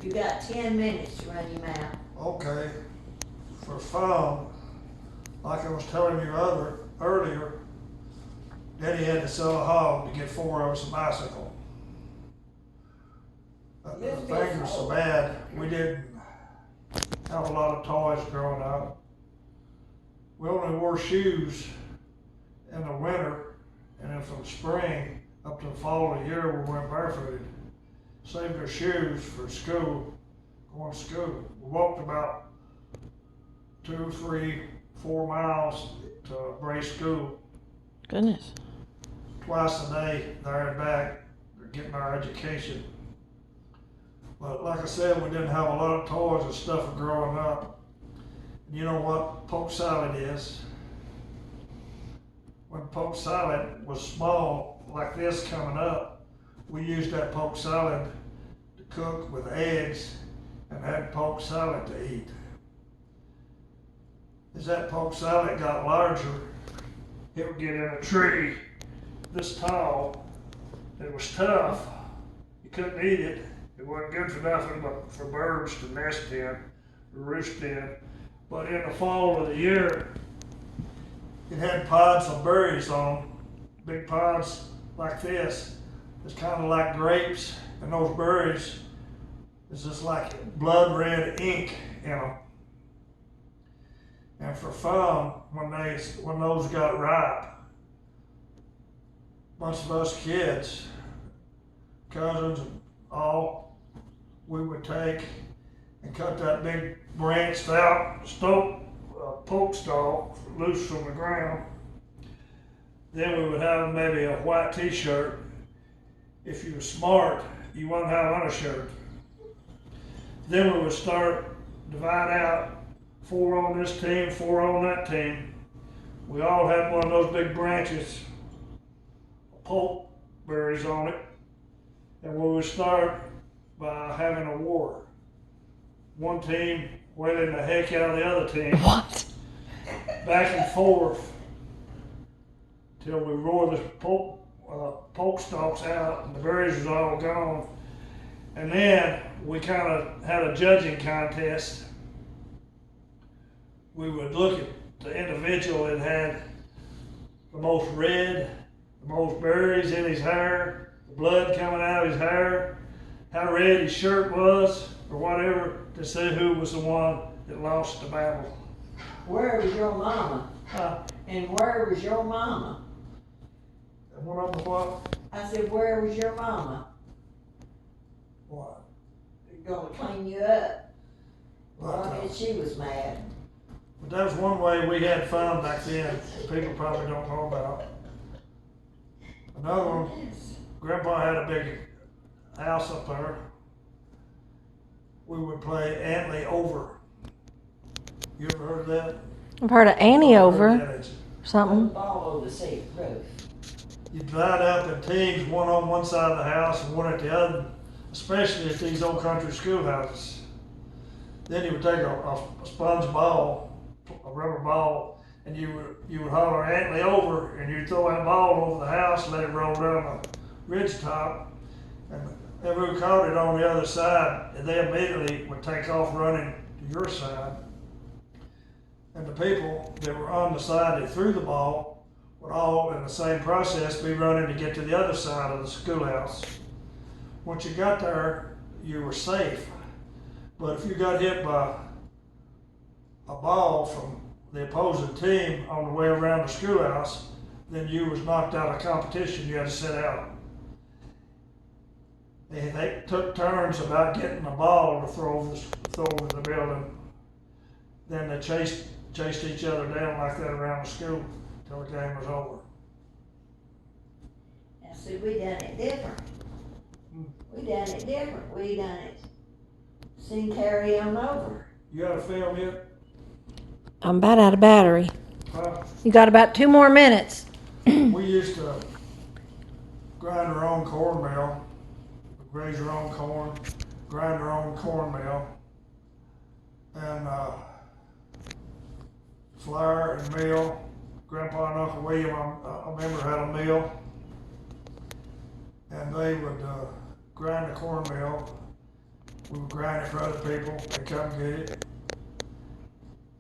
You got 10 minutes to run your mouth. Okay. For fun, like I was telling you earlier, Daddy had to sell a hog to get 4 of us a bicycle. The things were so bad, we didn't have a lot of toys growing up. We only wore shoes in the winter, and then from spring up to the fall of the year we went barefooted. Saved our shoes for school, going to school. We walked about 2, 3, 4 miles to Bray School. Goodness. Twice a day, there and back, getting our education. But like I said, we didn't have a lot of toys and stuff growing up. You know what poke salad is? When poke salad was small, like this coming up, we used that poke salad to cook with eggs and had poke salad to eat. As that poke salad got larger, it would get in a tree this tall. It was tough. You couldn't eat it. It wasn't good for nothing but for birds to nest in, or roost in. But in the fall of the year, it had pods of berries on, big pods like this. It's kind of like grapes, and those berries is just like blood red ink in them. And for fun, when those got ripe, a bunch of us kids, cousins and all, we would take and cut that big branched out poke stalk loose from the ground. Then we would have maybe a white t-shirt. If you were smart, you wouldn't have an undershirt. Then we would start divide out, 4 on this team, 4 on that team. We all had one of those big branches, poke berries on it, and we would start by having a war. One team wailing the heck out of the other team. What? Back and forth till we roared the poke stalks out and the berries was all gone. And then we kind of had a judging contest. We would look at the individual that had the most red, the most berries in his hair, the blood coming out of his hair, how red his shirt was, or whatever, to see who was the one that lost the battle. Where was your mama? And where was your mama? And what on the what? I said, where was your mama? What? Gonna clean you up. What? I bet she was mad. But that was one way we had fun back then, people probably don't know about. Another one, Grandpa had a big house up there. We would play Antley Over. You ever heard of that? I've heard of Annie over Put the something. ball over the seat roof. You divide up in teams, one on one side of the house and one at the other, especially at these old country schoolhouses. Then you would take a sponge ball, a rubber ball, and you would holler Antley Over, and you'd throw that ball over the house, let it roll down the ridge top, and whoever caught it on the other side, and they immediately would take off running to your side. And the people that were on the side that threw the ball would all, in the same process, be running to get to the other side of the schoolhouse. Once you got there, you were safe. But if you got hit by a ball from the opposing team on the way around the schoolhouse, then you was knocked out of competition. You had to sit out. They took turns about getting a ball to throw over the building. Then they chased each other down like that around the school till the game was over. Now see, we done it different. We done it different. We done it. Seen carry on over. You got a film yet? I'm about out of battery. You got about 2 more minutes. We used to grind our own cornmeal, raise our own corn, grind our own cornmeal, and flour and meal. Grandpa and Uncle William, I remember, had a mill, and they would grind the cornmeal We would grind it for other people, they come get it.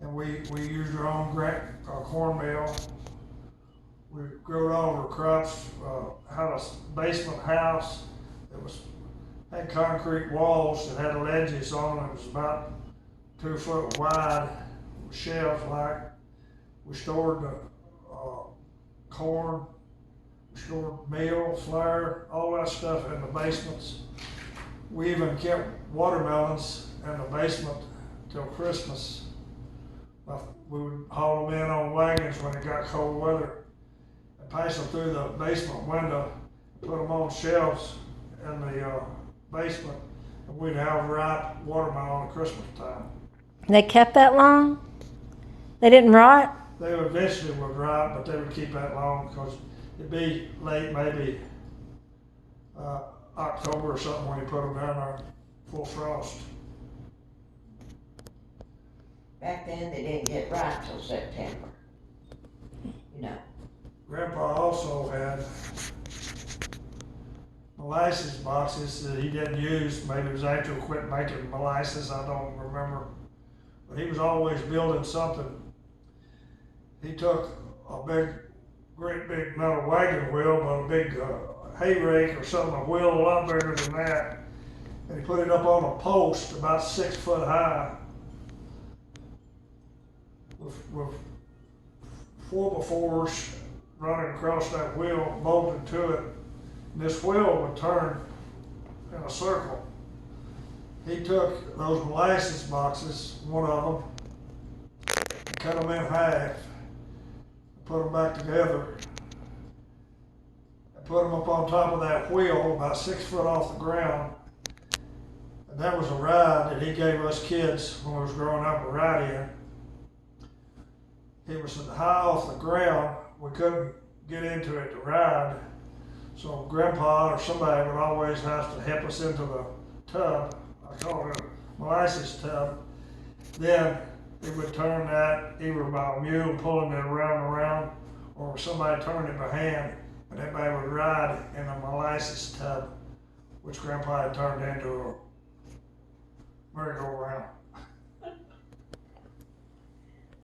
And we used our own corn mill. We grew all our crops, had a basement house that had concrete walls that had ledges on them. It was about 2 foot wide, shelves like. We stored the corn, we stored meal, flour, all that stuff in the basements. We even kept watermelons in the basement till Christmas. We would haul them in on wagons when it got cold weather and pass them through the basement window, put them on shelves in the basement, and we'd have ripe watermelon at Christmas time. They kept that long? They didn't rot? They eventually would rot, but they would keep that long because it'd be late, maybe October or something when you put them down there full frost. Back then, they didn't get ripe till September. You know. Grandpa also had molasses boxes that he didn't use. Maybe it was after he quit making molasses, I don't remember. But he was always building something. He took a great big metal wagon wheel, but a big hay rake or something, a wheel a lot bigger than that, and he put it up on a post about 6 foot high with 4x4s running across that wheel, bolted to it. And this wheel would turn in a circle. He took those molasses boxes, one of them, and cut them in half, put them back together, and put them up on top of that wheel about 6 foot off the ground. And that was a ride that he gave us kids when we was growing up, a ride in. It was high off the ground. We couldn't get into it to ride. So Grandpa or somebody would always have to help us into the tub. I call it a molasses tub. Then it would turn that either by a mule pulling it around and around, or somebody turning it by hand, and everybody would ride in a molasses tub, which Grandpa had turned into a merry-go-round.